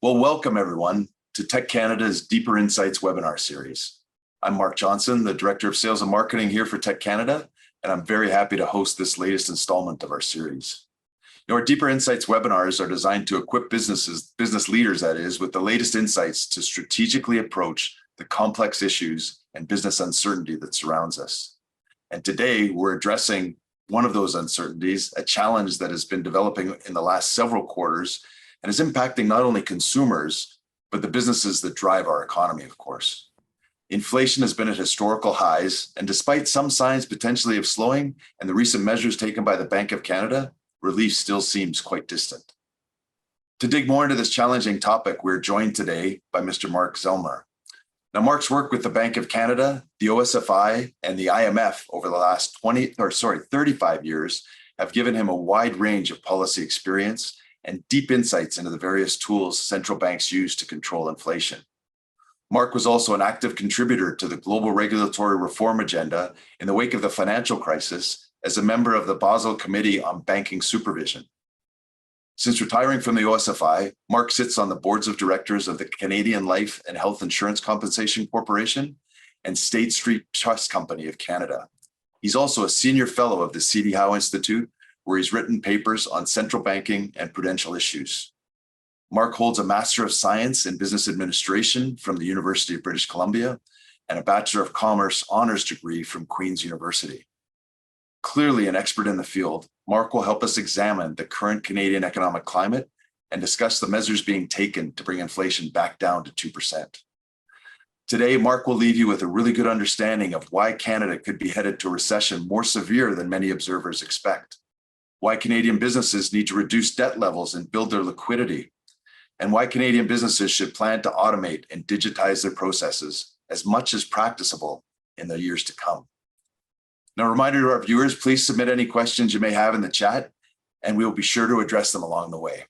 Well, welcome everyone to Tech Canada's Deeper Insights webinar series. I'm Mark Johnson, the Director of Sales and Marketing here for Tech Canada, and I'm very happy to host this latest installment of our series. Our Deeper Insights webinars are designed to equip business leaders, that is, with the latest insights to strategically approach the complex issues and business uncertainty that surrounds us. And today we're addressing one of those uncertainties, a challenge that has been developing in the last several quarters and is impacting not only consumers, but the businesses that drive our economy, of course. Inflation has been at historical highs, and despite some signs potentially of slowing and the recent measures taken by the Bank of Canada, relief still seems quite distant. To dig more into this challenging topic, we're joined today by Mr. Mark Zelmer. Now, Mark's work with the Bank of Canada, the OSFI, and the IMF over the last 35 years have given him a wide range of policy experience and deep insights into the various tools central banks use to control inflation. Mark was also an active contributor to the global regulatory reform agenda in the wake of the financial crisis as a member of the Basel Committee on Banking Supervision. Since retiring from the OSFI, Mark sits on the boards of directors of the Canadian Life and Health Insurance Compensation Corporation and State Street Trust Company of Canada. He's also a senior fellow of the C.D. Howe Institute, where he's written papers on central banking and prudential issues. Mark holds a Master of Science in Business Administration from the University of British Columbia and a Bachelor of Commerce honors degree from Queen's University. Clearly an expert in the field, Mark will help us examine the current Canadian economic climate and discuss the measures being taken to bring inflation back down to 2%. Today, Mark will leave you with a really good understanding of why Canada could be headed to a recession more severe than many observers expect, why Canadian businesses need to reduce debt levels and build their liquidity, and why Canadian businesses should plan to automate and digitize their processes as much as practicable in the years to come. Now, a reminder to our viewers, please submit any questions you may have in the chat, and we will be sure to address them along the way.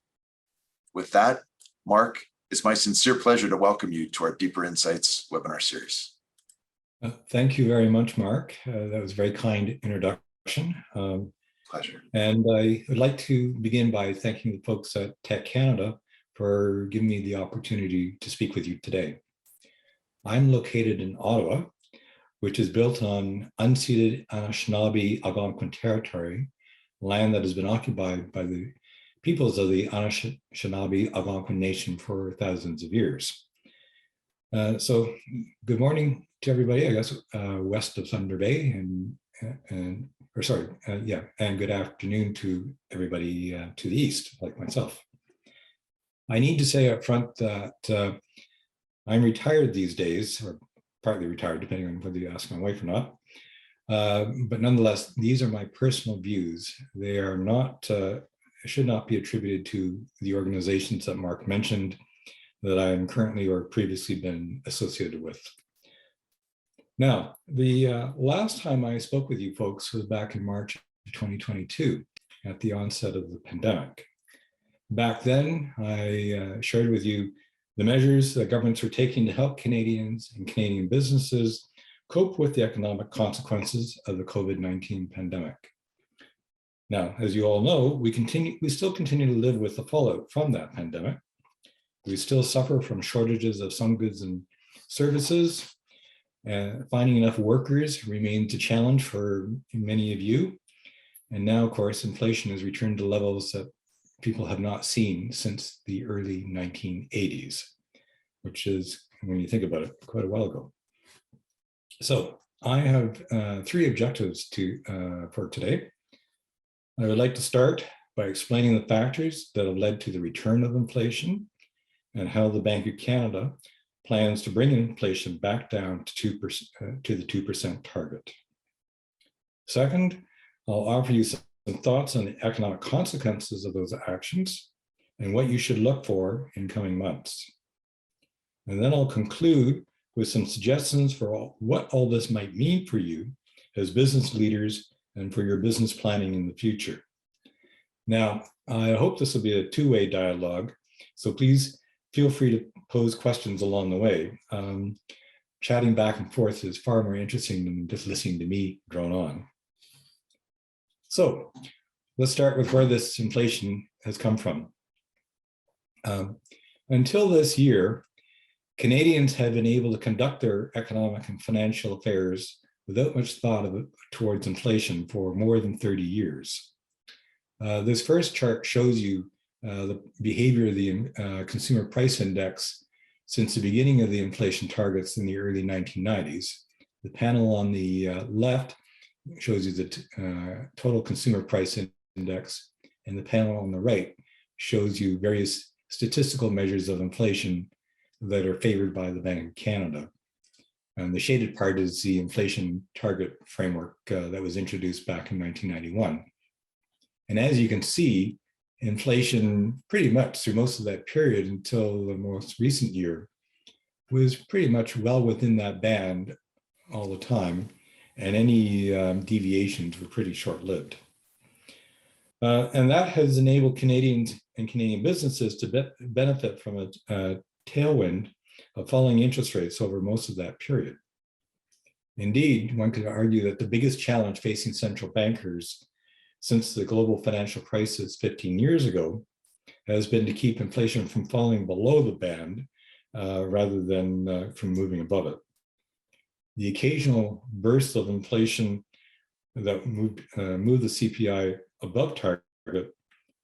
With that, Mark, it's my sincere pleasure to welcome you to our Deeper Insights webinar series. Thank you very much, Mark. That was a very kind introduction. Pleasure. And I would like to begin by thanking the folks at Tech Canada for giving me the opportunity to speak with you today. I'm located in Ottawa, which is built on unceded Anishinaabe Algonquin territory, land that has been occupied by the peoples of the Anishinaabe Algonquin Nation for thousands of years. So good morning to everybody, I guess, west of Thunder Bay, and good afternoon to everybody to the east, like myself. I need to say up front that I'm retired these days, or partly retired, depending on whether you ask my wife or not. But nonetheless, these are my personal views. They are not, should not be attributed to the organizations that Mark mentioned that I'm currently or previously been associated with. Now, the last time I spoke with you folks was back in March 2022 at the onset of the pandemic. Back then, I shared with you the measures that governments were taking to help Canadians and Canadian businesses cope with the economic consequences of the COVID-19 pandemic. Now, as you all know, we still continue to live with the fallout from that pandemic. We still suffer from shortages of some goods and services. Finding enough workers remains a challenge for many of you. And now, of course, inflation has returned to levels that people have not seen since the early 1980s, which is, when you think about it, quite a while ago. So I have three objectives for today. I would like to start by explaining the factors that have led to the return of inflation and how the Bank of Canada plans to bring inflation back down to 2%, to the 2% target. Second, I'll offer you some thoughts on the economic consequences of those actions and what you should look for in coming months. And then I'll conclude with some suggestions for what all this might mean for you as business leaders and for your business planning in the future. Now, I hope this will be a two-way dialogue, so please feel free to pose questions along the way. Chatting back and forth is far more interesting than just listening to me drone on. So let's start with where this inflation has come from. Until this year, Canadians have been able to conduct their economic and financial affairs without much thought towards inflation for more than 30 years. This first chart shows you the behavior of the consumer price index since the beginning of the inflation targets in the early 1990s. The panel on the left shows you the total consumer price index, and the panel on the right shows you various statistical measures of inflation that are favored by the Bank of Canada. And the shaded part is the inflation target framework that was introduced back in 1991. And as you can see, inflation pretty much through most of that period until the most recent year was pretty much well within that band all the time, and any deviations were pretty short-lived. And that has enabled Canadians and Canadian businesses to benefit from a tailwind of falling interest rates over most of that period. Indeed, one could argue that the biggest challenge facing central bankers since the global financial crisis 15 years ago has been to keep inflation from falling below the band rather than from moving above it. The occasional burst of inflation that moved the CPI above target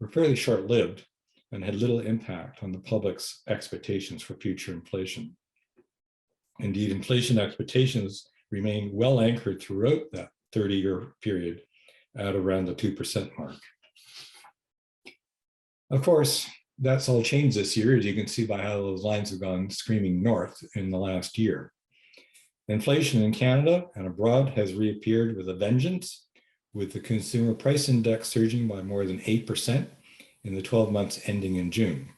were fairly short-lived and had little impact on the public's expectations for future inflation. Indeed, inflation expectations remain well anchored throughout that 30-year period at around the 2% mark. Of course, that's all changed this year, as you can see by how those lines have gone screaming north in the last year. Inflation in Canada and abroad has reappeared with a vengeance, with the consumer price index surging by more than 8% in the 12 months ending in June.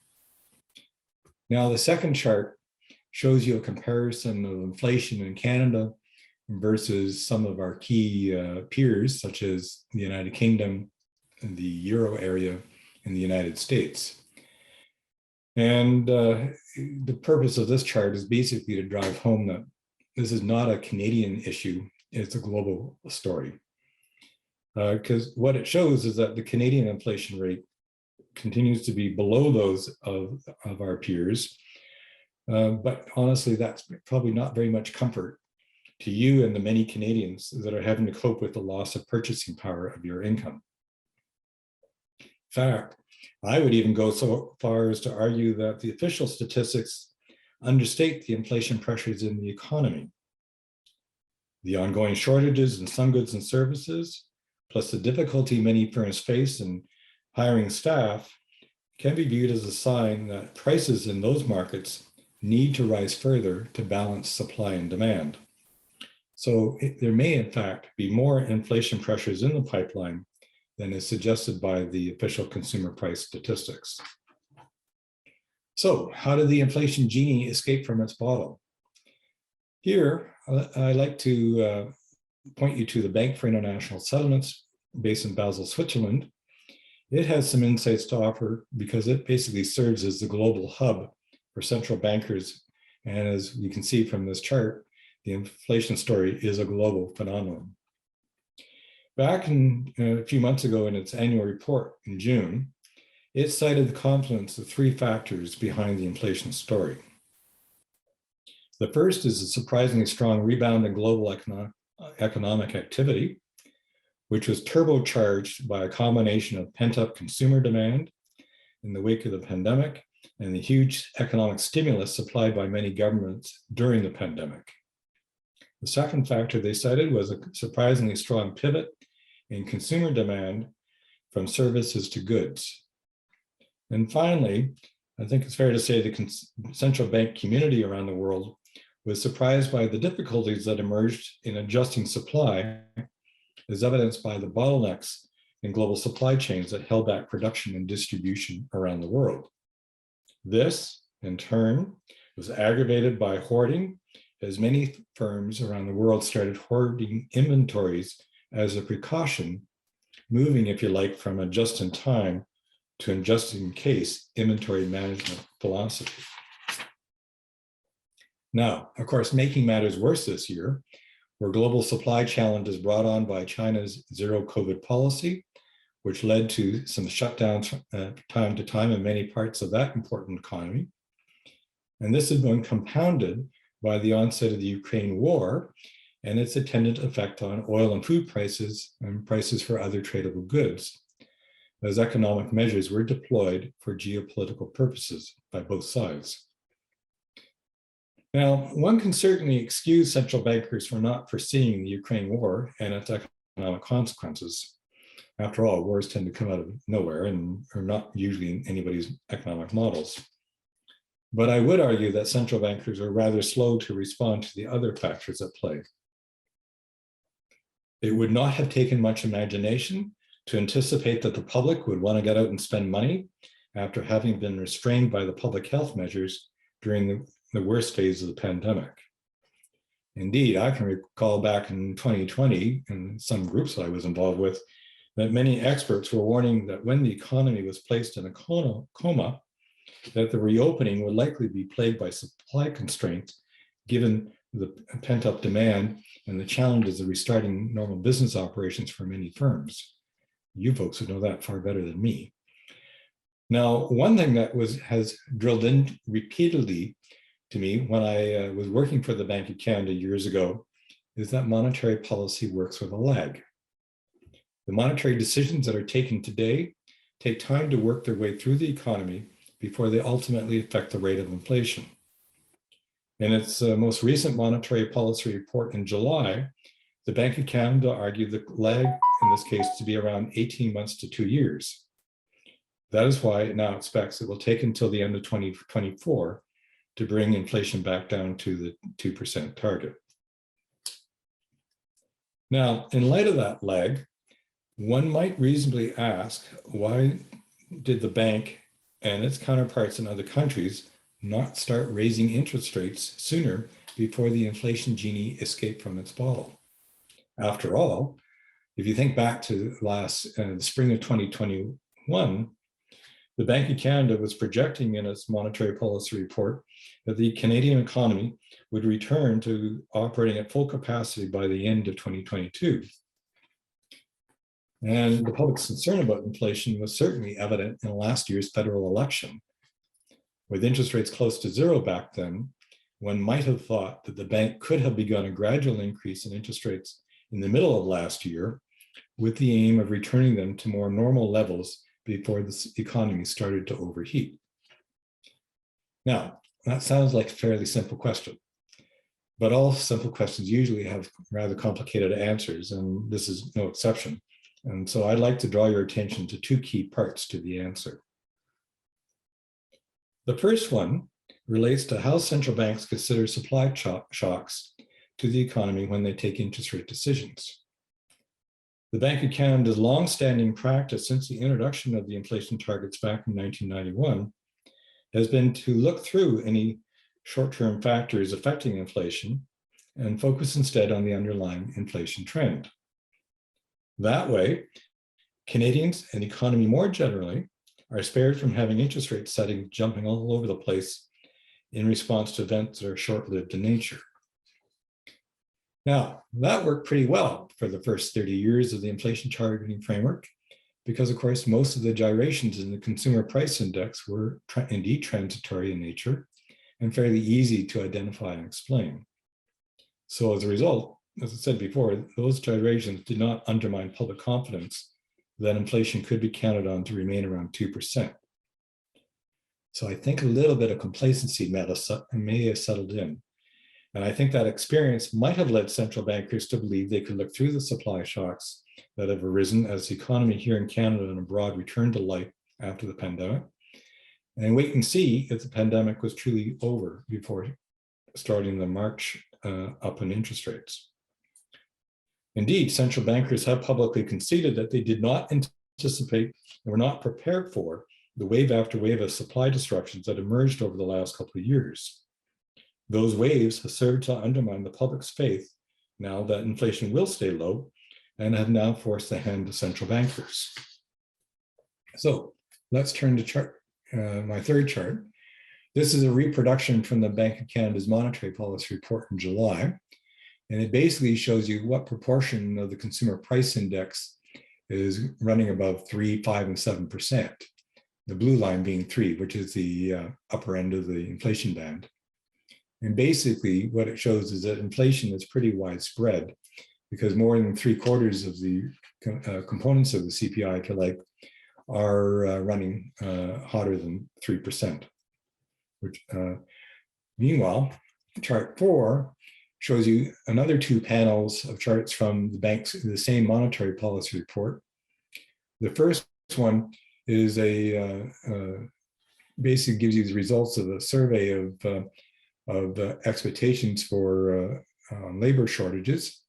Now, the second chart shows you a comparison of inflation in Canada versus some of our key peers, such as the United Kingdom, the Euro area, and the United States. And the purpose of this chart is basically to drive home that this is not a Canadian issue, it's a global story. Because what it shows is that the Canadian inflation rate continues to be below those of our peers. But honestly, that's probably not very much comfort to you and the many Canadians that are having to cope with the loss of purchasing power of your income. In fact, I would even go so far as to argue that the official statistics understate the inflation pressures in the economy. The ongoing shortages in some goods and services, plus the difficulty many firms face in hiring staff, can be viewed as a sign that prices in those markets need to rise further to balance supply and demand. So there may, in fact, be more inflation pressures in the pipeline than is suggested by the official consumer price statistics. So how did the inflation genie escape from its bottle? Here, I like to point you to the Bank for International Settlements based in Basel, Switzerland. It has some insights to offer because it basically serves as the global hub for central bankers. And as you can see from this chart, the inflation story is a global phenomenon. Back a few months ago in its annual report in June, it cited the confluence of three factors behind the inflation story. The first is a surprisingly strong rebound in global economic activity, which was turbocharged by a combination of pent-up consumer demand in the wake of the pandemic and the huge economic stimulus supplied by many governments during the pandemic. The second factor they cited was a surprisingly strong pivot in consumer demand from services to goods. And finally, I think it's fair to say the central bank community around the world was surprised by the difficulties that emerged in adjusting supply, as evidenced by the bottlenecks in global supply chains that held back production and distribution around the world. This, in turn, was aggravated by hoarding, as many firms around the world started hoarding inventories as a precaution, moving, if you like, from a just-in-time to a just-in-case inventory management philosophy. Now, of course, making matters worse this year were global supply challenges brought on by China's zero COVID policy, which led to some shutdowns from time to time in many parts of that important economy. And this has been compounded by the onset of the Ukraine war and its attendant effect on oil and food prices and prices for other tradable goods. Those economic measures were deployed for geopolitical purposes by both sides. Now, one can certainly excuse central bankers for not foreseeing the Ukraine war and its economic consequences. After all, wars tend to come out of nowhere and are not usually in anybody's economic models. But I would argue that central bankers are rather slow to respond to the other factors at play. It would not have taken much imagination to anticipate that the public would want to get out and spend money after having been restrained by the public health measures during the worst phase of the pandemic. Indeed, I can recall back in 2020, in some groups that I was involved with, that many experts were warning that when the economy was placed in a coma, that the reopening would likely be plagued by supply constraints, given the pent-up demand and the challenges of restarting normal business operations for many firms. You folks would know that far better than me. Now, one thing that has drilled in repeatedly to me when I was working for the Bank of Canada years ago is that monetary policy works with a lag. The monetary decisions that are taken today take time to work their way through the economy before they ultimately affect the rate of inflation. In its most recent monetary policy report in July, the Bank of Canada argued the lag in this case to be around 18 months to 2 years. That is why it now expects it will take until the end of 2024 to bring inflation back down to the 2% target. Now, in light of that lag, one might reasonably ask, why did the bank and its counterparts in other countries not start raising interest rates sooner before the inflation genie escaped from its bottle? After all, if you think back to the spring of 2021, the Bank of Canada was projecting in its monetary policy report that the Canadian economy would return to operating at full capacity by the end of 2022. And the public's concern about inflation was certainly evident in last year's federal election. With interest rates close to zero back then, one might have thought that the bank could have begun a gradual increase in interest rates in the middle of last year with the aim of returning them to more normal levels before the economy started to overheat. Now, that sounds like a fairly simple question, but all simple questions usually have rather complicated answers, and this is no exception. And so I'd like to draw your attention to two key parts to the answer. The first one relates to how central banks consider supply shocks to the economy when they take interest rate decisions. The Bank of Canada's long-standing practice since the introduction of the inflation targets back in 1991 has been to look through any short-term factors affecting inflation and focus instead on the underlying inflation trend. That way, Canadians and the economy more generally are spared from having interest rate settings jumping all over the place in response to events that are short-lived in nature. Now, that worked pretty well for the first 30 years of the inflation targeting framework, because of course, most of the gyrations in the consumer price index were indeed transitory in nature and fairly easy to identify and explain. So as a result, as I said before, those gyrations did not undermine public confidence that inflation could be counted on to remain around 2%. So I think a little bit of complacency may have settled in. And I think that experience might have led central bankers to believe they could look through the supply shocks that have arisen as the economy here in Canada and abroad returned to life after the pandemic, and wait and see if the pandemic was truly over before starting the march up in interest rates. Indeed, central bankers have publicly conceded that they did not anticipate and were not prepared for the wave after wave of supply disruptions that emerged over the last couple of years. Those waves have served to undermine the public's faith now that inflation will stay low and have now forced the hand of central bankers. So let's turn to my third chart. This is a reproduction from the Bank of Canada's monetary policy report in July. And it basically shows you what proportion of the consumer price index is running above 3, 5, and 7%. the blue line being 3, which is the upper end of the inflation band. And basically what it shows is that inflation is pretty widespread because more than 3/4 of the components of the CPI, if you like, are running hotter than 3%. Which, meanwhile, chart 4 shows you another 2 panels of charts from the same monetary policy report. The first one is basically gives you the results of a survey of expectations for labor shortages.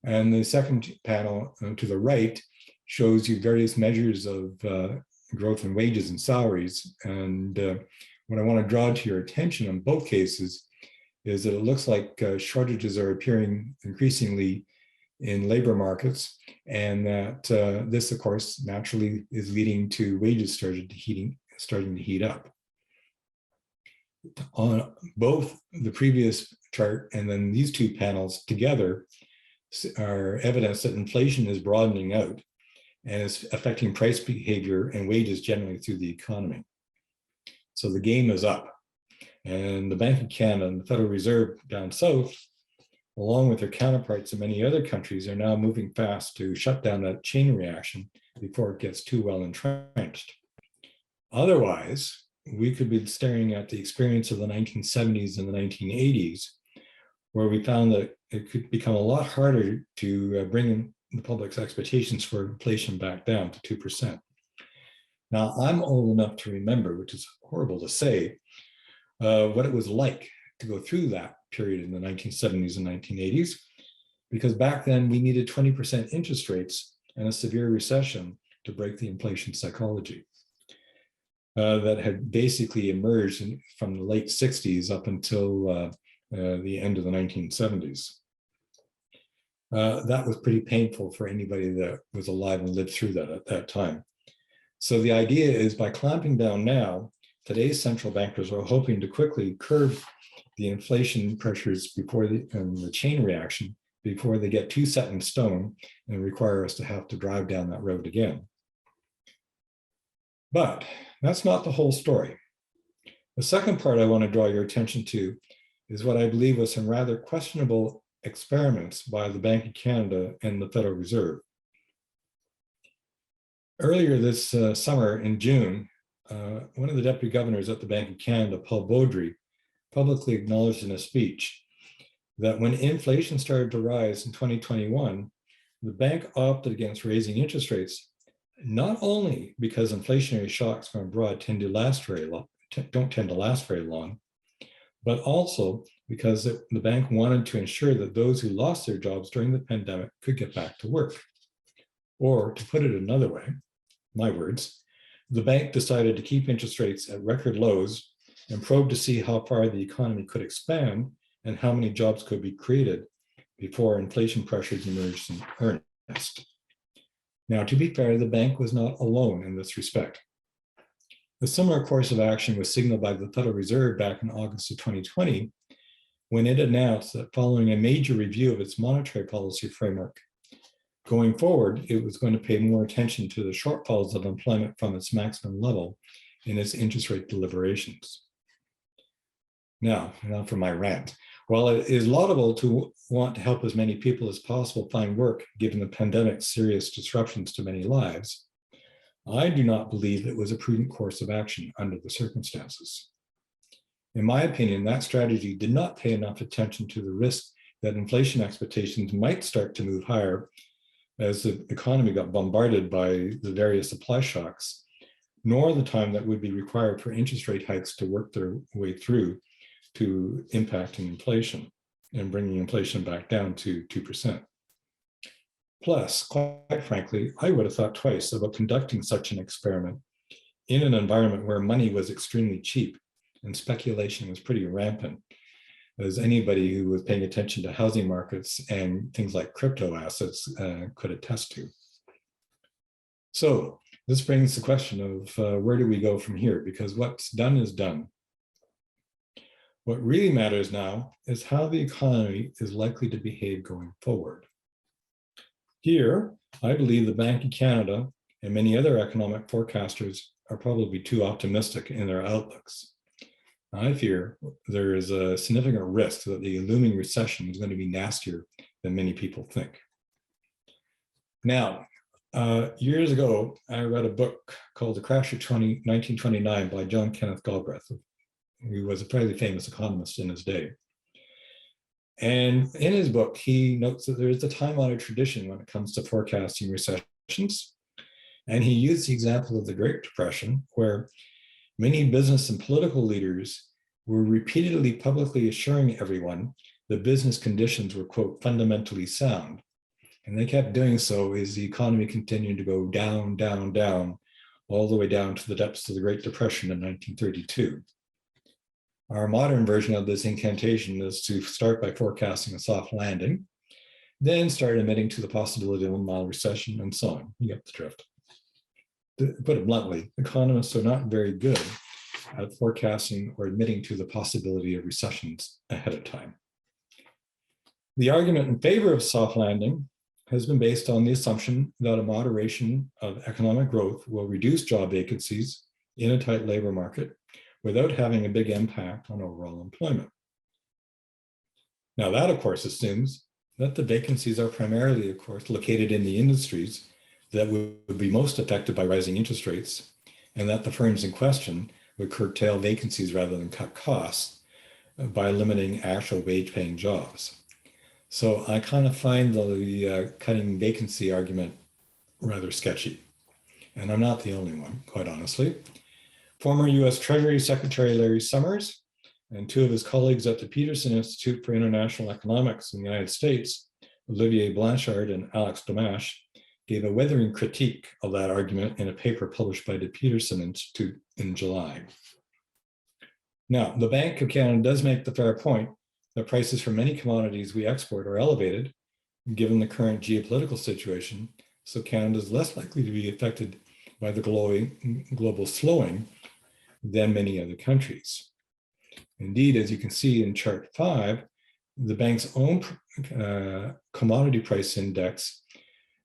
And the second panel to the right shows you various measures of growth in wages and salaries. And what I want to draw to your attention in both cases is that it looks like shortages are appearing increasingly in labor markets, and that this, of course, naturally is leading to wages starting to heat up. On both the previous chart and then these 2 panels together are evidence that inflation is broadening out and is affecting price behavior and wages generally through the economy. So the game is up. And the Bank of Canada and the Federal Reserve down south, along with their counterparts in many other countries, are now moving fast to shut down that chain reaction before it gets too well entrenched. Otherwise, we could be staring at the experience of the 1970s and the 1980s, where we found that it could become a lot harder to bring the public's expectations for inflation back down to 2%. Now, I'm old enough to remember, which is horrible to say, what it was like to go through that period in the 1970s and 1980s, because back then we needed 20% interest rates and a severe recession to break the inflation psychology that had basically emerged from the late 60s up until the end of the 1970s. That was pretty painful for anybody that was alive and lived through that at that time. So the idea is, by clamping down now, today's central bankers are hoping to quickly curb the inflation pressures and the chain reaction before they get too set in stone and require us to have to drive down that road again. But that's not the whole story. The second part I want to draw your attention to is what I believe was some rather questionable experiments by the Bank of Canada and the Federal Reserve. Earlier this summer in June, one of the deputy governors at the Bank of Canada, Paul Beaudry, publicly acknowledged in a speech that when inflation started to rise in 2021, the bank opted against raising interest rates, not only because inflationary shocks from abroad don't tend to last very long, but also because the bank wanted to ensure that those who lost their jobs during the pandemic could get back to work. Or, to put it another way, my words, the bank decided to keep interest rates at record lows and probe to see how far the economy could expand and how many jobs could be created before inflation pressures emerged in earnest. Now, to be fair, the bank was not alone in this respect. A similar course of action was signaled by the Federal Reserve back in August of 2020, when it announced that following a major review of its monetary policy framework, going forward, it was going to pay more attention to the shortfalls of employment from its maximum level in its interest rate deliberations. Now for my rant. While it is laudable to want to help as many people as possible find work, given the pandemic's serious disruptions to many lives, I do not believe it was a prudent course of action under the circumstances. In my opinion, that strategy did not pay enough attention to the risk that inflation expectations might start to move higher as the economy got bombarded by the various supply shocks, nor the time that would be required for interest rate hikes to work their way through to impacting inflation and bringing inflation back down to 2%. Plus, quite frankly, I would have thought twice about conducting such an experiment in an environment where money was extremely cheap and speculation was pretty rampant, as anybody who was paying attention to housing markets and things like crypto assets could attest to. So this brings the question of where do we go from here? Because what's done is done. What really matters now is how the economy is likely to behave going forward. Here, I believe the Bank of Canada and many other economic forecasters are probably too optimistic in their outlooks. I fear there is a significant risk that the looming recession is going to be nastier than many people think. Now, years ago, I read a book called The Crash of 1929 by John Kenneth Galbraith, who was a fairly famous economist in his day. And in his book, he notes that there is a time-honored tradition when it comes to forecasting recessions. And he used the example of the Great Depression, where many business and political leaders were repeatedly publicly assuring everyone that business conditions were, quote, fundamentally sound. And they kept doing so as the economy continued to go down, down, down, all the way down to the depths of the Great Depression in 1932. Our modern version of this incantation is to start by forecasting a soft landing, then start admitting to the possibility of a mild recession, and so on. You get the drift. To put it bluntly, economists are not very good at forecasting or admitting to the possibility of recessions ahead of time. The argument in favor of soft landing has been based on the assumption that a moderation of economic growth will reduce job vacancies in a tight labor market without having a big impact on overall employment. Now that, of course, assumes that the vacancies are primarily, of course, located in the industries that would be most affected by rising interest rates, and that the firms in question would curtail vacancies rather than cut costs by limiting actual wage-paying jobs. So I kind of find the cutting vacancy argument rather sketchy. And I'm not the only one, quite honestly. Former US Treasury Secretary Larry Summers and two of his colleagues at the Peterson Institute for International Economics in the United States, Olivier Blanchard and Alex Domash, gave a weathering critique of that argument in a paper published by the Peterson Institute in July. Now, the Bank of Canada does make the fair point that prices for many commodities we export are elevated, given the current geopolitical situation, so Canada is less likely to be affected by the global slowing than many other countries. Indeed, as you can see in chart 5, the bank's own commodity price index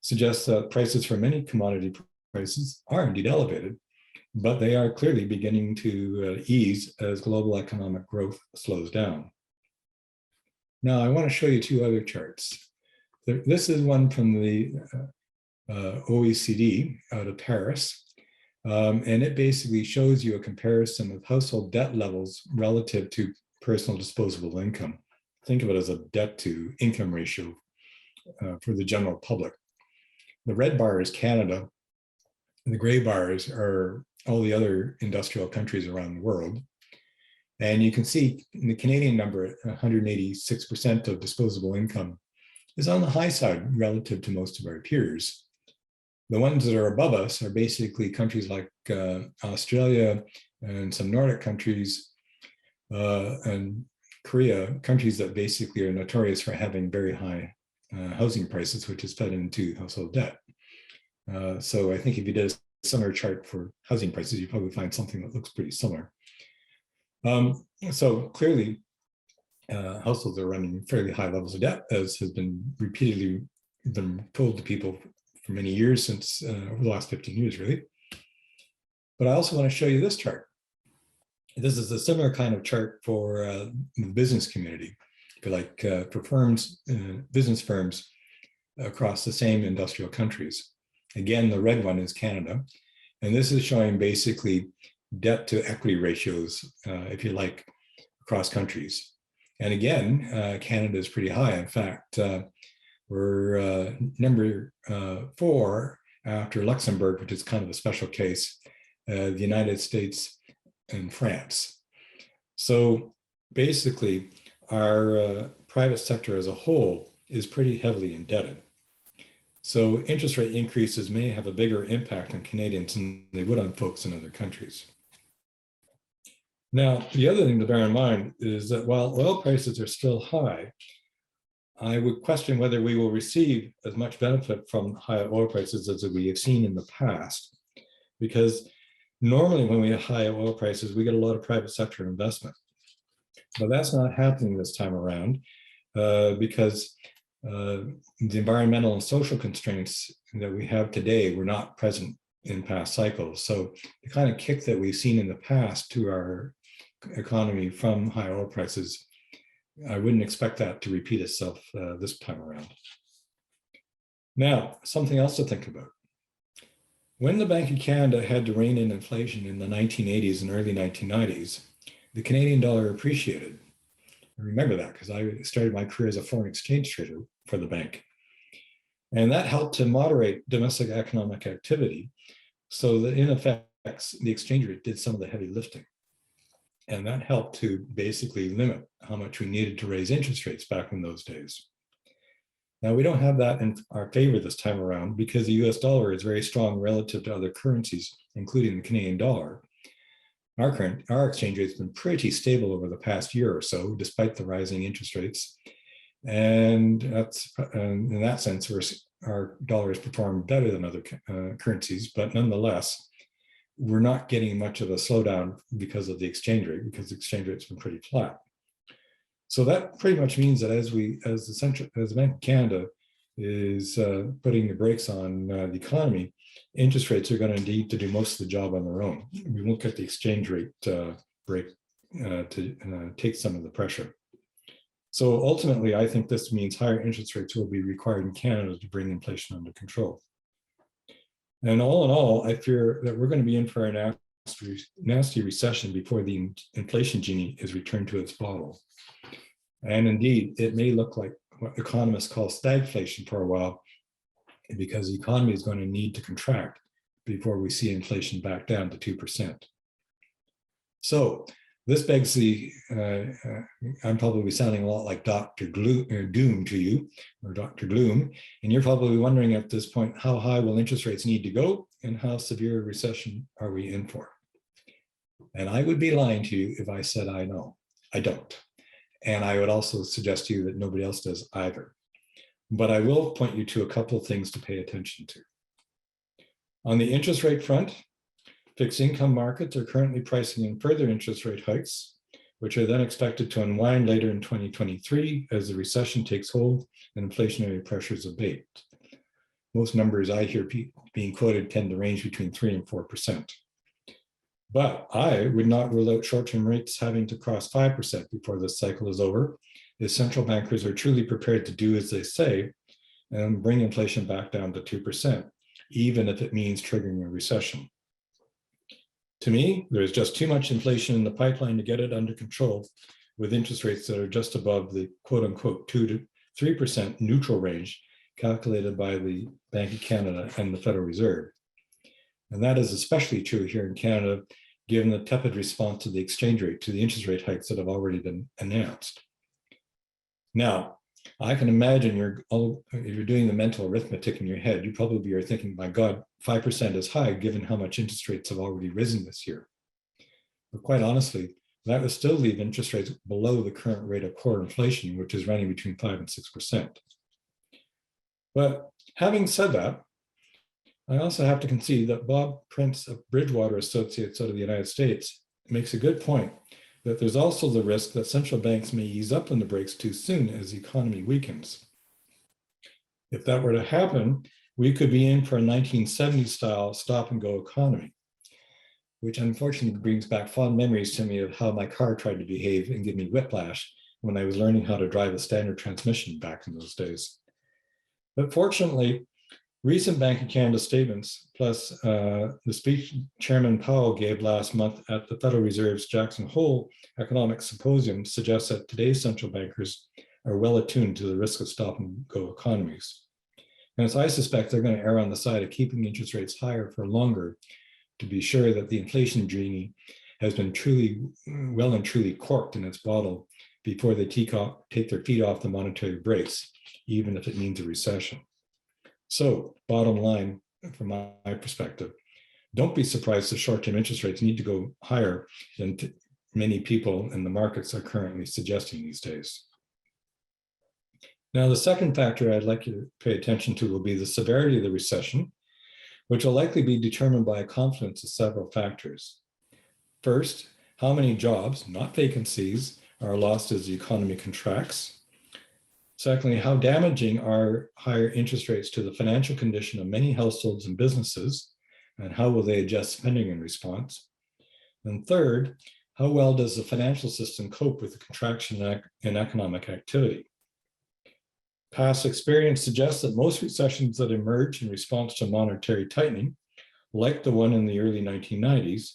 suggests that prices for many commodity prices are indeed elevated, but they are clearly beginning to ease as global economic growth slows down. Now, I want to show you two other charts. This is one from the OECD out of Paris, and it basically shows you a comparison of household debt levels relative to personal disposable income. Think of it as a debt to income ratio for the general public. The red bar is Canada, and the gray bars are all the other industrial countries around the world. And you can see the Canadian number at 186% of disposable income is on the high side relative to most of our peers. The ones that are above us are basically countries like Australia and some Nordic countries and Korea, countries that basically are notorious for having very high housing prices, which is fed into household debt. So I think if you did a similar chart for housing prices, you'd probably find something that looks pretty similar. So clearly, households are running fairly high levels of debt, as has been repeatedly been told to people for many years since over the last 15 years, really. But I also want to show you this chart. This is a similar kind of chart for the business community, if you like, for firms, business firms across the same industrial countries. Again, the red one is Canada, and this is showing basically debt to equity ratios, if you like, across countries. And again, Canada is pretty high. In fact, we're number 4 after Luxembourg, which is kind of a special case, the United States and France. So basically, our private sector as a whole is pretty heavily indebted. So interest rate increases may have a bigger impact on Canadians than they would on folks in other countries. Now, the other thing to bear in mind is that while oil prices are still high, I would question whether we will receive as much benefit from high oil prices as we have seen in the past, because normally when we have high oil prices, we get a lot of private sector investment. But that's not happening this time around because the environmental and social constraints that we have today were not present in past cycles. So the kind of kick that we've seen in the past to our economy from high oil prices, I wouldn't expect that to repeat itself this time around. Now, something else to think about. When the Bank of Canada had to rein in inflation in the 1980s and early 1990s, the Canadian dollar appreciated. I remember that because I started my career as a foreign exchange trader for the bank. And that helped to moderate domestic economic activity so that in effect, the exchange rate did some of the heavy lifting. And that helped to basically limit how much we needed to raise interest rates back in those days. Now, we don't have that in our favor this time around because the US dollar is very strong relative to other currencies, including the Canadian dollar. Our exchange rate has been pretty stable over the past year or so, despite the rising interest rates. And that's, in that sense, our dollar has performed better than other currencies, but nonetheless, we're not getting much of a slowdown because of the exchange rate, because the exchange rate's been pretty flat. So that pretty much means that as the Bank of Canada is putting the brakes on the economy, interest rates are going to need to do most of the job on their own. We won't get the exchange rate break to take some of the pressure. So ultimately, I think this means higher interest rates will be required in Canada to bring inflation under control. And all in all, I fear that we're going to be in for a nasty recession before the inflation genie is returned to its bottle. And indeed, it may look like what economists call stagflation for a while, because the economy is going to need to contract before we see inflation back down to 2%. So this begs the, I'm probably sounding a lot like Dr. Doom to you, or Dr. Gloom, and you're probably wondering at this point, how high will interest rates need to go and how severe a recession are we in for? And I would be lying to you if I said I know. I don't. And I would also suggest to you that nobody else does either. But I will point you to a couple of things to pay attention to. On the interest rate front, fixed income markets are currently pricing in further interest rate hikes, which are then expected to unwind later in 2023 as the recession takes hold and inflationary pressures abate. Most numbers I hear being quoted tend to range between 3 and 4%. But I would not rule out short-term rates having to cross 5% before this cycle is over, if central bankers are truly prepared to do as they say and bring inflation back down to 2%, even if it means triggering a recession. To me, there's just too much inflation in the pipeline to get it under control with interest rates that are just above the quote-unquote 2 to 3% neutral range calculated by the Bank of Canada and the Federal Reserve. And that is especially true here in Canada, given the tepid response of the exchange rate to the interest rate hikes that have already been announced. Now, I can imagine if you're doing the mental arithmetic in your head, you probably are thinking, my God, 5% is high given how much interest rates have already risen this year. But quite honestly, that would still leave interest rates below the current rate of core inflation, which is running between 5 and 6%. But having said that, I also have to concede that Bob Prince of Bridgewater Associates out of the United States makes a good point that there's also the risk that central banks may ease up on the brakes too soon as the economy weakens. If that were to happen, we could be in for a 1970s style stop and go economy, which unfortunately brings back fond memories to me of how my car tried to behave and give me whiplash when I was learning how to drive a standard transmission back in those days. But fortunately, recent Bank of Canada statements, plus the speech Chairman Powell gave last month at the Federal Reserve's Jackson Hole Economic Symposium, suggests that today's central bankers are well attuned to the risk of stop-and-go economies. And as I suspect, they're going to err on the side of keeping interest rates higher for longer to be sure that the inflation genie has been well and truly corked in its bottle before they take their feet off the monetary brakes, even if it means a recession. So, bottom line, from my perspective, don't be surprised if short-term interest rates need to go higher than many people in the markets are currently suggesting these days. Now, the second factor I'd like you to pay attention to will be the severity of the recession, which will likely be determined by a confluence of several factors. First, how many jobs, not vacancies, are lost as the economy contracts. Secondly, how damaging are higher interest rates to the financial condition of many households and businesses, and how will they adjust spending in response? And third, how well does the financial system cope with the contraction in economic activity? Past experience suggests that most recessions that emerge in response to monetary tightening, like the one in the early 1990s,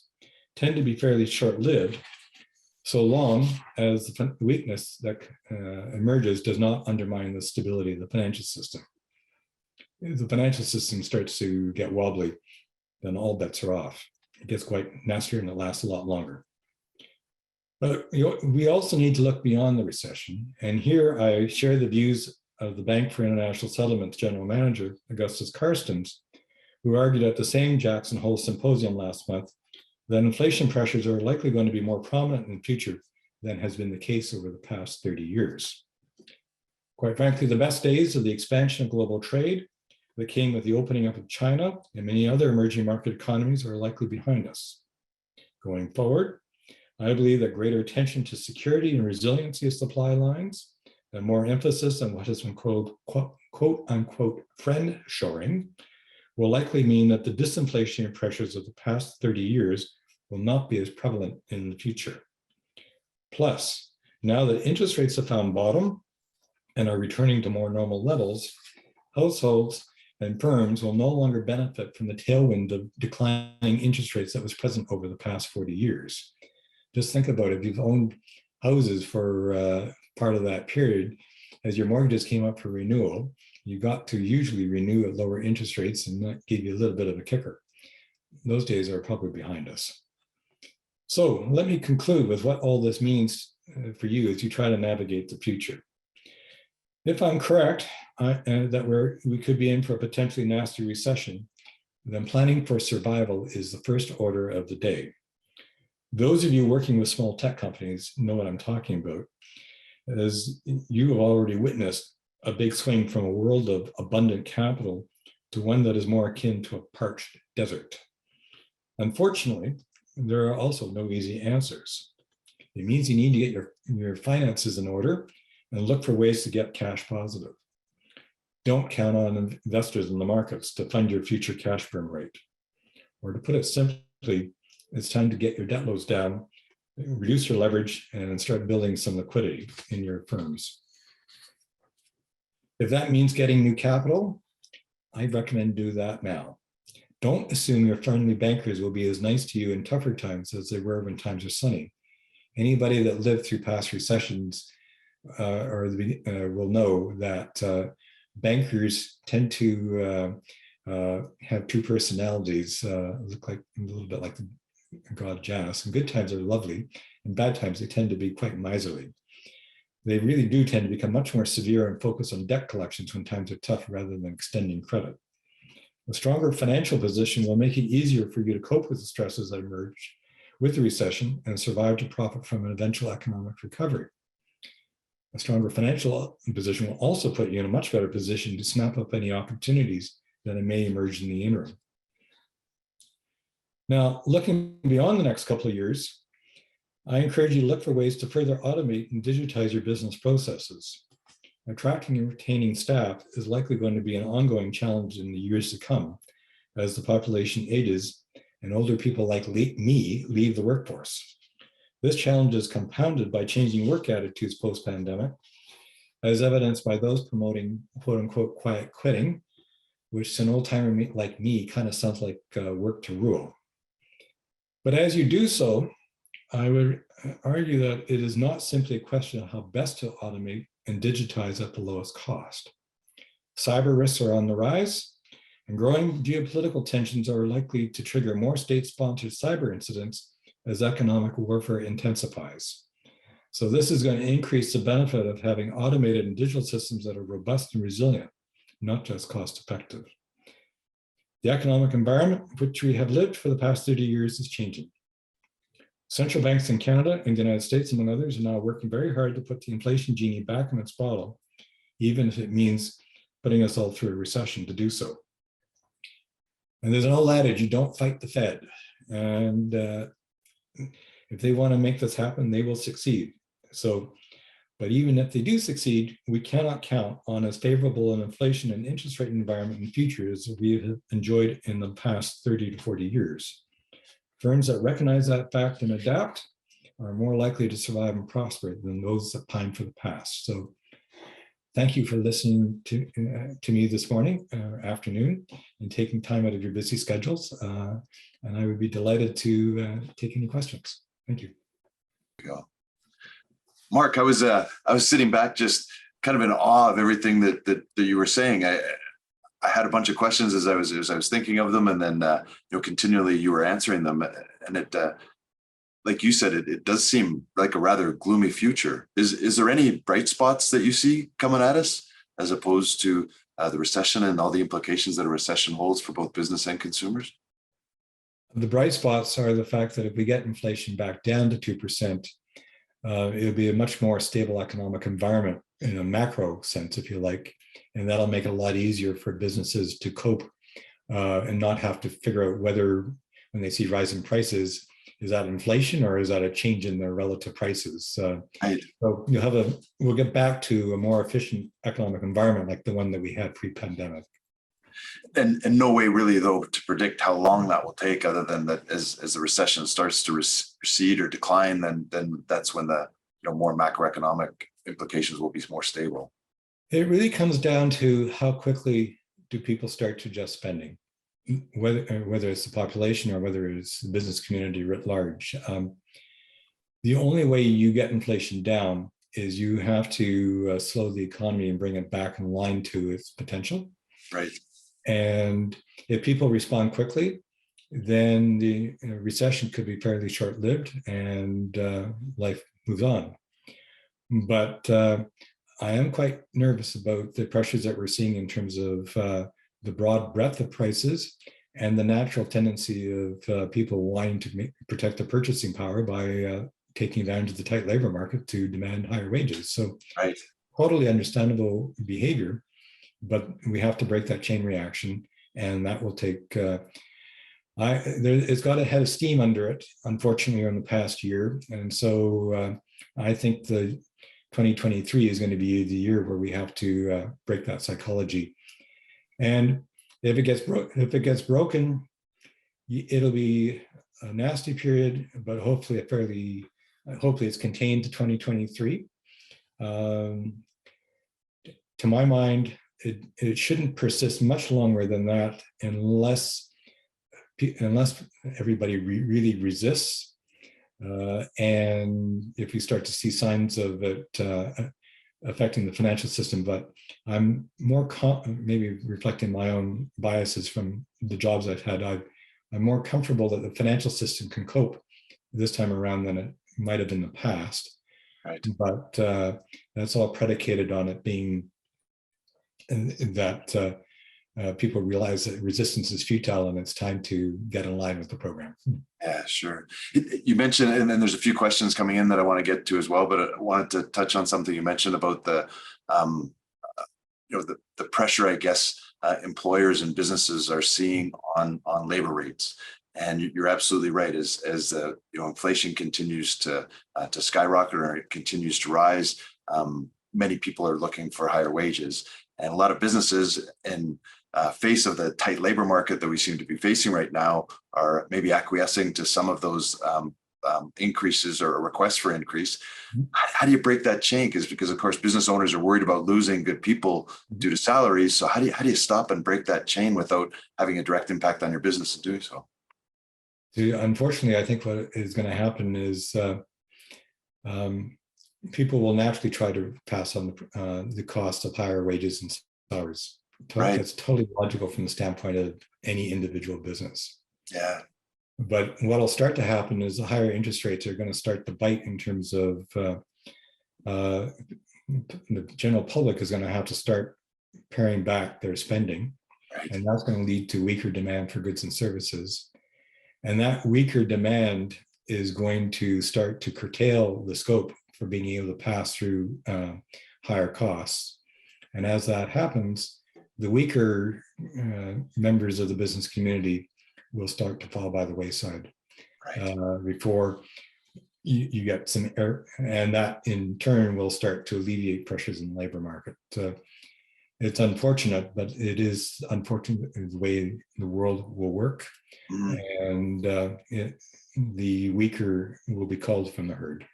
tend to be fairly short-lived, so long as the weakness that emerges does not undermine the stability of the financial system. If the financial system starts to get wobbly, then all bets are off. It gets quite nastier and it lasts a lot longer. But we also need to look beyond the recession. And here I share the views of the Bank for International Settlements General Manager, Augustus Carstens, who argued at the same Jackson Hole Symposium last month that inflation pressures are likely going to be more prominent in the future than has been the case over the past 30 years. Quite frankly, the best days of the expansion of global trade that came with the opening up of China and many other emerging market economies are likely behind us. Going forward, I believe that greater attention to security and resiliency of supply lines and more emphasis on what has been called quote unquote friend shoring will likely mean that the disinflationary pressures of the past 30 years will not be as prevalent in the future. Plus, now that interest rates have found bottom and are returning to more normal levels, households and firms will no longer benefit from the tailwind of declining interest rates that was present over the past 40 years. Just think about it. If you've owned houses for part of that period, as your mortgages came up for renewal, you got to usually renew at lower interest rates, and that gave you a little bit of a kicker. Those days are probably behind us. So let me conclude with what all this means for you as you try to navigate the future. If I'm correct that we could be in for a potentially nasty recession, then planning for survival is the first order of the day. Those of you working with small tech companies know what I'm talking about, as you have already witnessed a big swing from a world of abundant capital to one that is more akin to a parched desert. Unfortunately, there are also no easy answers. It means you need to get your finances in order and look for ways to get cash positive. Don't count on investors in the markets to fund your future cash burn rate. Or to put it simply, it's time to get your debt loads down, reduce your leverage, and start building some liquidity in your firms. If that means getting new capital, I recommend do that now. Don't assume your friendly bankers will be as nice to you in tougher times as they were when times are sunny. Anybody that lived through past recessions will know that bankers tend to have two personalities, look like a little bit like the god Janus. In good times are lovely, in bad times they tend to be quite miserly. They really do tend to become much more severe and focus on debt collections when times are tough rather than extending credit. A stronger financial position will make it easier for you to cope with the stresses that emerge with the recession and survive to profit from an eventual economic recovery. A stronger financial position will also put you in a much better position to snap up any opportunities that may emerge in the interim. Now, looking beyond the next couple of years, I encourage you to look for ways to further automate and digitize your business processes. Attracting and retaining staff is likely going to be an ongoing challenge in the years to come as the population ages and older people like me leave the workforce. This challenge is compounded by changing work attitudes post-pandemic, as evidenced by those promoting quote-unquote quiet quitting, which to an old-timer like me kind of sounds like work to rule. But as you do so, I would argue that it is not simply a question of how best to automate and digitize at the lowest cost. Cyber risks are on the rise, and growing geopolitical tensions are likely to trigger more state-sponsored cyber incidents as economic warfare intensifies. So this is going to increase the benefit of having automated and digital systems that are robust and resilient, not just cost-effective. The economic environment which we have lived for the past 30 years is changing. Central banks in Canada and the United States, among others, are now working very hard to put the inflation genie back in its bottle, even if it means putting us all through a recession to do so. And there's an old adage, you don't fight the Fed. And if they want to make this happen, they will succeed. So But even if they do succeed, we cannot count on as favorable an inflation and interest rate environment in the future as we have enjoyed in the past 30 to 40 years. Firms that recognize that fact and adapt are more likely to survive and prosper than those that pine for the past. So thank you for listening to me this morning, afternoon, and taking time out of your busy schedules. And I would be delighted to take any questions. Thank you. Mark, I was sitting back just kind of in awe of everything that you were saying. I had a bunch of questions as I was thinking of them, and then continually you were answering them, and it like you said, it does seem like a rather gloomy future. Is there any bright spots that you see coming at us, as opposed to the recession and all the implications that a recession holds for both business and consumers? The bright spots are the fact that if we get inflation back down to 2%, it'll be a much more stable economic environment in a macro sense, if you like, and that'll make it a lot easier for businesses to cope and not have to figure out whether, when they see rising prices, is that inflation or is that a change in their relative prices? Right. So we'll get back to a more efficient economic environment like the one that we had pre-pandemic. And no way really, though, to predict how long that will take, other than that as the recession starts to recede or decline, then that's when the more macroeconomic implications will be more stable. It really comes down to how quickly do people start to adjust spending, whether it's the population or whether it's the business community writ large. The only way you get inflation down is you have to slow the economy and bring it back in line to its potential. Right. And if people respond quickly, then the recession could be fairly short-lived and life moves on. But I am quite nervous about the pressures that we're seeing in terms of the broad breadth of prices and the natural tendency of people wanting to protect their purchasing power by taking advantage of the tight labor market to demand higher wages. So right. Totally understandable behavior, but we have to break that chain reaction, and that will take, it's got a head of steam under it, unfortunately, in the past year. And so I think the 2023 is going to be the year where we have to break that psychology. And if it gets broken, it'll be a nasty period, but hopefully it's contained to 2023. To my mind, it shouldn't persist much longer than that unless everybody really resists. And if we start to see signs of it affecting the financial system. But I'm more, maybe reflecting my own biases from the jobs I've had, I'm more comfortable that the financial system can cope this time around than it might have in the past. Right. But that's all predicated on it being that people realize that resistance is futile and it's time to get in line with the program. Yeah, sure. You mentioned, and then there's a few questions coming in that I want to get to as well, but I wanted to touch on something you mentioned about the pressure, I guess, employers and businesses are seeing on labor rates. And you're absolutely right. As inflation continues to skyrocket or it continues to rise, many people are looking for higher wages, and a lot of businesses in face of the tight labor market that we seem to be facing right now are maybe acquiescing to some of those increases or requests for increase. How do you break that chain? Because of course business owners are worried about losing good people due to salaries. So how do you stop and break that chain without having a direct impact on your business in doing so? Unfortunately, I think what is going to happen is people will naturally try to pass on the cost of higher wages and salaries. Right. That's totally logical from the standpoint of any individual business. Yeah. But what will start to happen is the higher interest rates are going to start to bite in terms of the general public is going to have to start paring back their spending. Right. And that's going to lead to weaker demand for goods and services. And that weaker demand is going to start to curtail the scope for being able to pass through higher costs. And as that happens, the weaker members of the business community will start to fall by the wayside. Right. Before you get some air, and that in turn will start to alleviate pressures in the labor market. It's unfortunate, but it is unfortunate the way the world will work, and the weaker will be culled from the herd.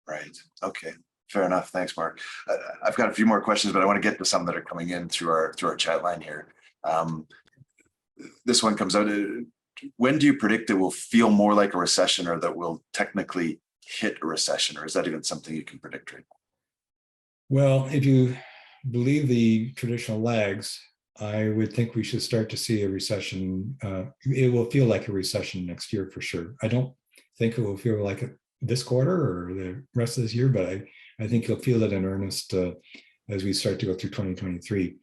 Right. Okay. Fair enough. Thanks, Mark. I've got a few more questions, but I want to get to some that are coming in through our chat line here. This one comes out. When do you predict it will feel more like a recession, or that we'll technically hit a recession, or is that even something you can predict right now? Well, if you believe the traditional lags, I would think we should start to see a recession. It will feel like a recession next year for sure. I don't think it will feel like it this quarter or the rest of this year, but I think you'll feel it in earnest as we start to go through 2023.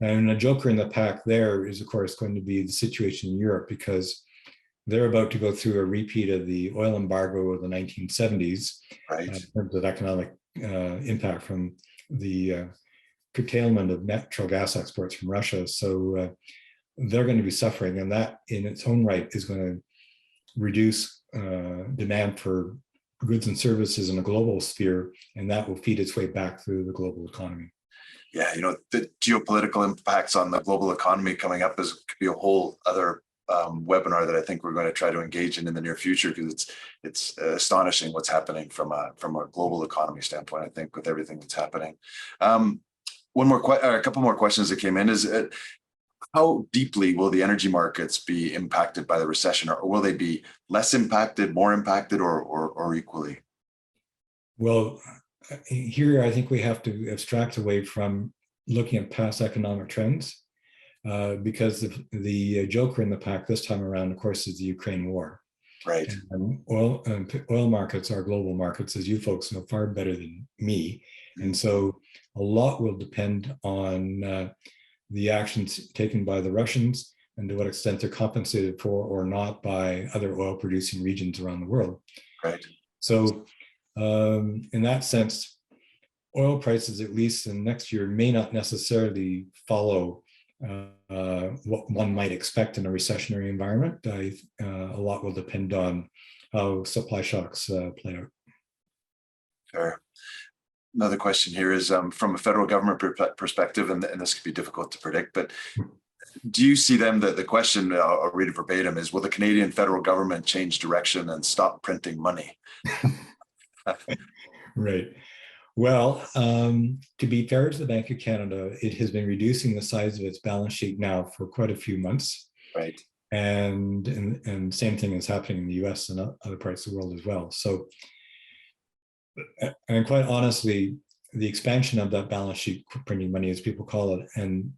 And a joker in the pack there is, of course, going to be the situation in Europe, because they're about to go through a repeat of the oil embargo of the 1970s, Right. In terms of economic impact from the curtailment of natural gas exports from Russia. So they're going to be suffering, and that in its own right is going to reduce demand for goods and services in a global sphere, and that will feed its way back through the global economy. Yeah, the geopolitical impacts on the global economy coming up could be a whole other webinar that I think we're going to try to engage in the near future, because it's astonishing what's happening from a global economy standpoint, I think, with everything that's happening. A couple more questions that came in is, how deeply will the energy markets be impacted by the recession, or will they be less impacted, more impacted, or equally? Well, here I think we have to abstract away from looking at past economic trends, because the joker in the pack this time around, of course, is the Ukraine war. Right. And oil markets are global markets, as you folks know far better than me. And so a lot will depend on the actions taken by the Russians, and to what extent they're compensated for or not by other oil producing regions around the world. Right. So in that sense, oil prices, at least in next year, may not necessarily follow what one might expect in a recessionary environment. A lot will depend on how supply shocks play out. Fair. Another question here is from a federal government perspective, and this could be difficult to predict, but do you see them, the question, I'll read it verbatim, is, will the Canadian federal government change direction and stop printing money? Right. Well, to be fair to the Bank of Canada, it has been reducing the size of its balance sheet now for quite a few months. Right. And same thing is happening in the US and other parts of the world as well. So, and quite honestly, the expansion of that balance sheet, printing money as people call it, and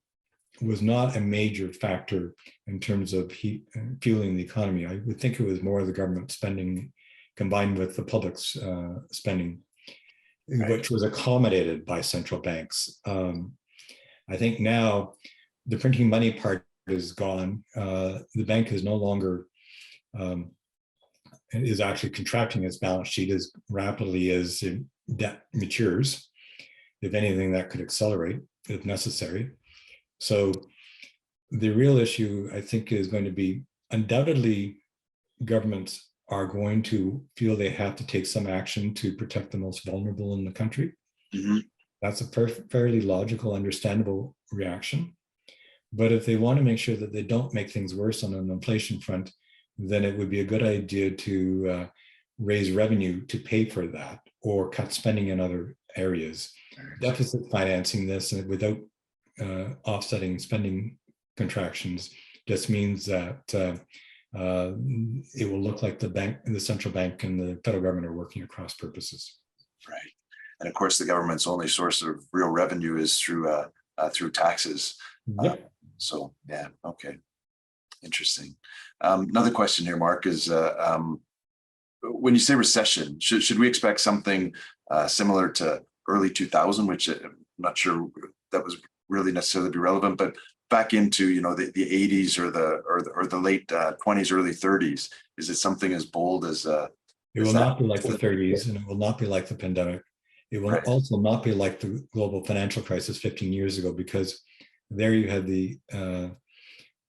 was not a major factor in terms of fueling the economy. I would think it was more the government spending combined with the public's spending, right, which was accommodated by central banks. I think now the printing money part is gone. The bank is no longer is actually contracting its balance sheet as rapidly as debt matures. If anything, that could accelerate if necessary. So the real issue, I think, is going to be, undoubtedly, governments are going to feel they have to take some action to protect the most vulnerable in the country. Mm-hmm. That's a fairly logical, understandable reaction. But if they want to make sure that they don't make things worse on an inflation front, then it would be a good idea to raise revenue to pay for that, or cut spending in other areas. Deficit financing this without offsetting spending contractions just means that it will look like the central bank and the federal government are working at cross purposes. Right. And of course, the government's only source of real revenue is through taxes. Yep. So yeah, okay. Interesting. Another question here, Mark, is when you say recession, should we expect something similar to early 2000, which I'm not sure that was really necessarily be relevant, but back into the 80s or the late 20s, early 30s? Is it something as bold as it will not be like the 30s, and it will not be like the pandemic. It will also not be like the global financial crisis 15 years ago, because there you had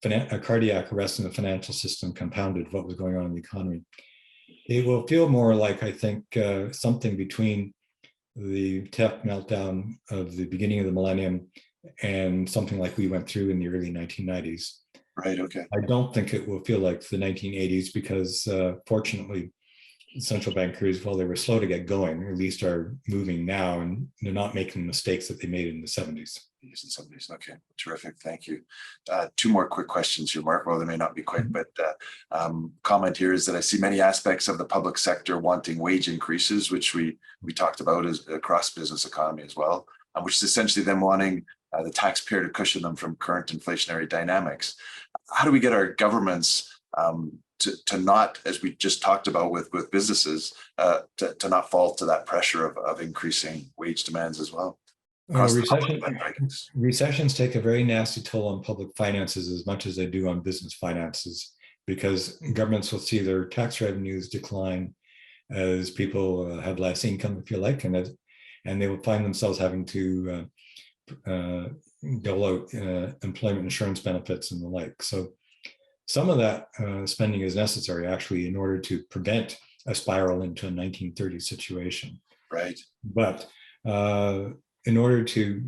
a cardiac arrest in the financial system compounded what was going on in the economy. It will feel more like, I think, something between the tech meltdown of the beginning of the millennium and something like we went through in the early 1990s. Right. Okay. I don't think it will feel like the 1980s because fortunately, central bankers, while they were slow to get going, at least are moving now, and they're not making mistakes that they made in the 70s. Okay, terrific. Thank you. Two more quick questions here, Mark. Well, they may not be quick, but comment here is that I see many aspects of the public sector wanting wage increases, which we talked about as across business economy as well, which is essentially them wanting the taxpayer to cushion them from current inflationary dynamics. How do we get our governments to not, as we just talked about with businesses, to not fall to that pressure of increasing wage demands as well? Recessions take a very nasty toll on public finances as much as they do on business finances, because governments will see their tax revenues decline as people have less income, if you like, and they will find themselves having to dole out employment insurance benefits and the like. So some of that spending is necessary, actually, in order to prevent a spiral into a 1930s situation. Right. But in order to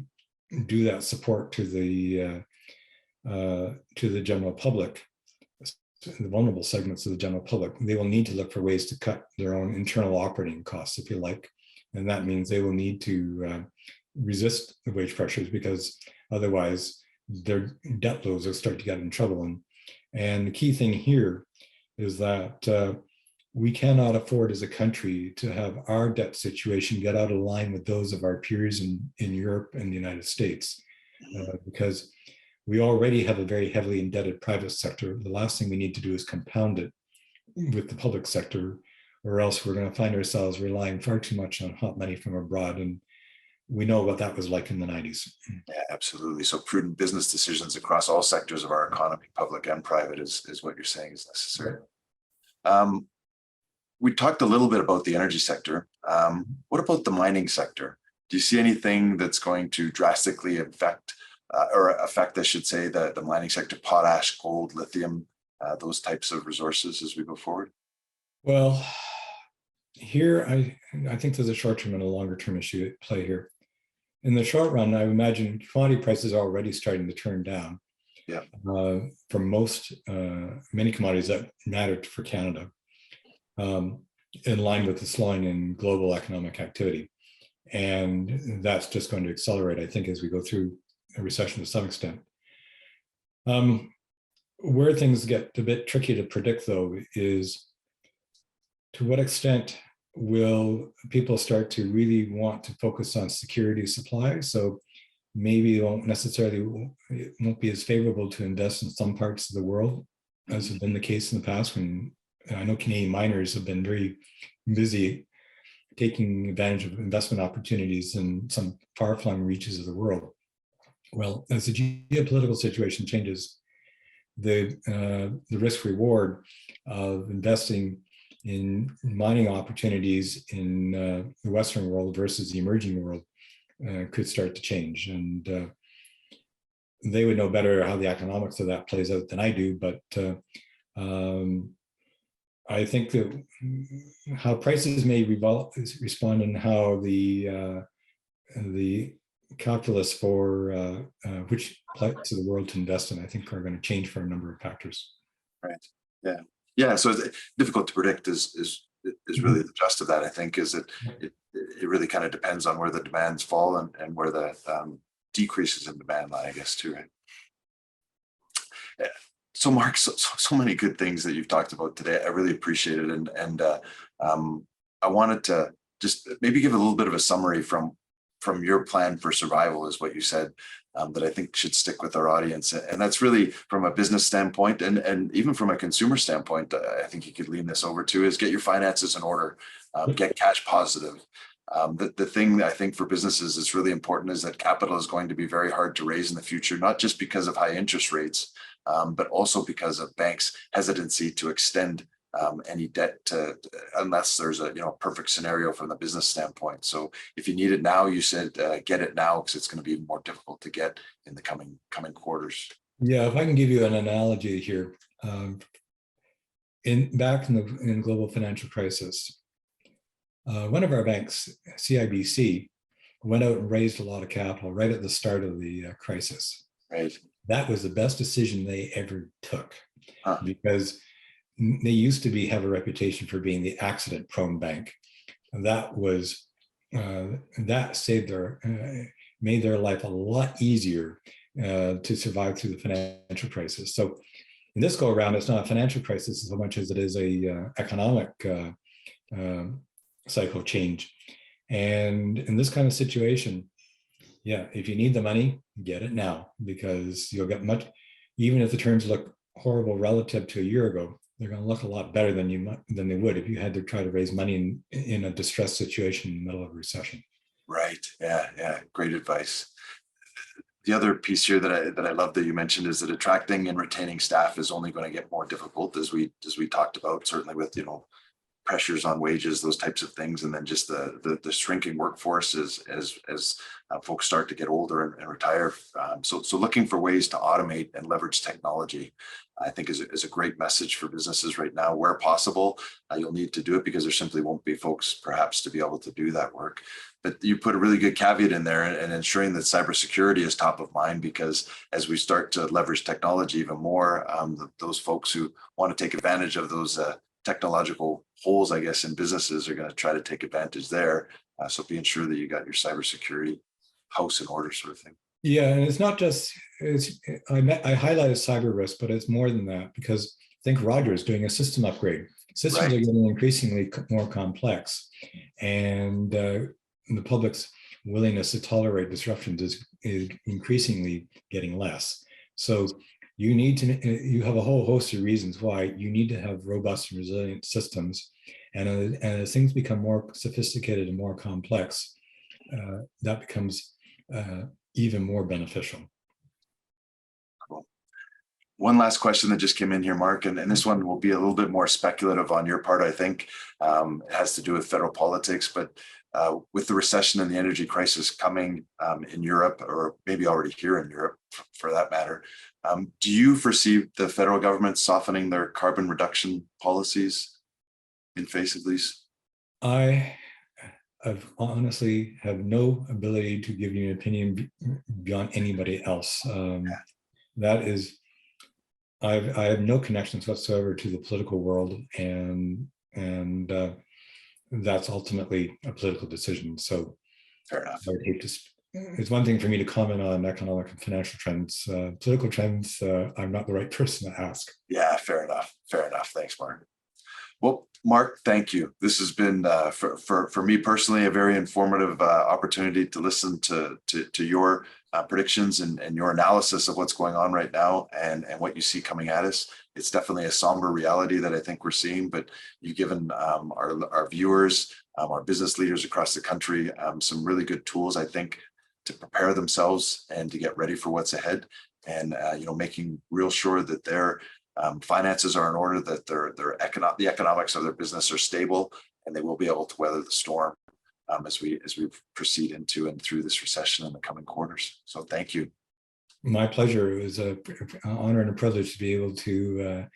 do that support to the general public, the vulnerable segments of the general public, they will need to look for ways to cut their own internal operating costs, if you like. And that means they will need to resist the wage pressures, because otherwise their debt loads will start to get in trouble. And the key thing here is that we cannot afford as a country to have our debt situation get out of line with those of our peers in Europe and the United States, because we already have a very heavily indebted private sector. The last thing we need to do is compound it with the public sector, or else we're going to find ourselves relying far too much on hot money from abroad. And we know what that was like in the 90s. Yeah, absolutely. So prudent business decisions across all sectors of our economy, public and private, is what you're saying is necessary. We talked a little bit about the energy sector. What about the mining sector? Do you see anything that's going to drastically affect, I should say, the mining sector, potash, gold, lithium, those types of resources as we go forward? Well, here, I think there's a short-term and a longer-term issue at play here. In the short run, I imagine commodity prices are already starting to turn down. Yeah. For many commodities that matter for Canada, in line with the slowing in global economic activity. And that's just going to accelerate, I think, as we go through a recession to some extent. Where things get a bit tricky to predict, though, is to what extent will people start to really want to focus on security of supply? So maybe it won't be as favorable to invest in some parts of the world as has been the case in the past, when I know Canadian miners have been very busy taking advantage of investment opportunities in some far-flung reaches of the world. Well, as the geopolitical situation changes, the risk-reward of investing in mining opportunities in the Western world versus the emerging world could start to change. And they would know better how the economics of that plays out than I do, but I think that how prices may respond and how the calculus for which parts of the world to invest in, I think, are going to change for a number of factors. Right. Yeah. Yeah. So it's difficult to predict is really the gist of that, I think, is that it really kind of depends on where the demands fall and where the decreases in demand lie, I guess, too, right? Yeah. So Mark, so many good things that you've talked about today. I really appreciate it. And I wanted to just maybe give a little bit of a summary from your plan for survival, is what you said, that I think should stick with our audience. And that's really from a business standpoint and even from a consumer standpoint, I think you could lean this over to, is get your finances in order, get cash positive. The thing that I think for businesses is really important is that capital is going to be very hard to raise in the future, not just because of high interest rates, but also because of banks' hesitancy to extend any debt unless there's a perfect scenario from the business standpoint. So if you need it now, you said get it now, because it's going to be more difficult to get in the coming quarters. Yeah, if I can give you an analogy here, Back in the global financial crisis, one of our banks, CIBC, went out and raised a lot of capital right at the start of the crisis. Right. That was the best decision they ever took, Huh. because they used to have a reputation for being the accident-prone bank. And that was made their life a lot easier to survive through the financial crisis. So in this go around, it's not a financial crisis so much as it is a economic cycle change. And in this kind of situation, yeah, if you need the money, get it now, because you'll get much, even if the terms look horrible relative to a year ago, they're going to look a lot better than they would if you had to try to raise money in a distressed situation in the middle of a recession. Right. Yeah. Yeah. Great advice. The other piece here that I love that you mentioned is that attracting and retaining staff is only going to get more difficult, as we talked about, certainly with, pressures on wages, those types of things, and then just the shrinking workforce as folks start to get older and retire. So looking for ways to automate and leverage technology, I think is a great message for businesses right now. Where possible, you'll need to do it because there simply won't be folks perhaps to be able to do that work. But you put a really good caveat in there, and ensuring that cybersecurity is top of mind, because as we start to leverage technology even more, those folks who want to take advantage of those technological holes, I guess, in businesses are going to try to take advantage there. So being sure that you got your cybersecurity house in order, sort of thing. Yeah, and it's not just, I highlighted cyber risk, but it's more than that, because I think Roger is doing a system upgrade. Systems Right. are getting increasingly more complex, and the public's willingness to tolerate disruptions is increasingly getting less. So you have a whole host of reasons why you need to have robust and resilient systems. And as things become more sophisticated and more complex, that becomes even more beneficial. Cool. One last question that just came in here, Mark, and this one will be a little bit more speculative on your part, I think. It has to do with federal politics, but with the recession and the energy crisis coming in Europe, or maybe already here in Europe for that matter, do you foresee the federal government softening their carbon reduction policies in face of these? I've honestly have no ability to give you an opinion beyond anybody else. That is, I have no connections whatsoever to the political world, and that's ultimately a political decision. So Fair enough. I would hate to. It's one thing for me to comment on economic and financial trends. Political trends, I'm not the right person to ask. Yeah, fair enough. Fair enough. Thanks, Mark. Well, Mark, thank you. This has been, for me personally, a very informative opportunity to listen to your predictions and your analysis of what's going on right now and what you see coming at us. It's definitely a somber reality that I think we're seeing, but you've given our viewers, our business leaders across the country, some really good tools, I think, to prepare themselves and to get ready for what's ahead, and making real sure that their finances are in order, that the economics of their business are stable, and they will be able to weather the storm as we proceed into and through this recession in the coming quarters. So thank you. My pleasure. It was an honor and a privilege to be able to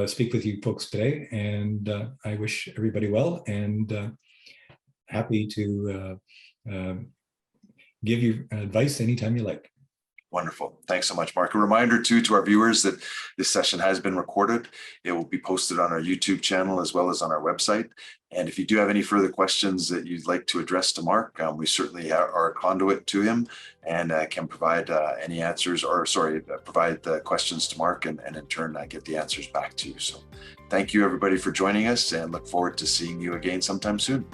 speak with you folks today, and I wish everybody well, and happy to give you advice anytime you like. Wonderful. Thanks so much, Mark. A reminder too to our viewers that this session has been recorded. It will be posted on our YouTube channel as well as on our website. And if you do have any further questions that you'd like to address to Mark, we certainly are a conduit to him and can provide any answers, or provide the questions to Mark, and in turn get the answers back to you. So thank you everybody for joining us, and look forward to seeing you again sometime soon.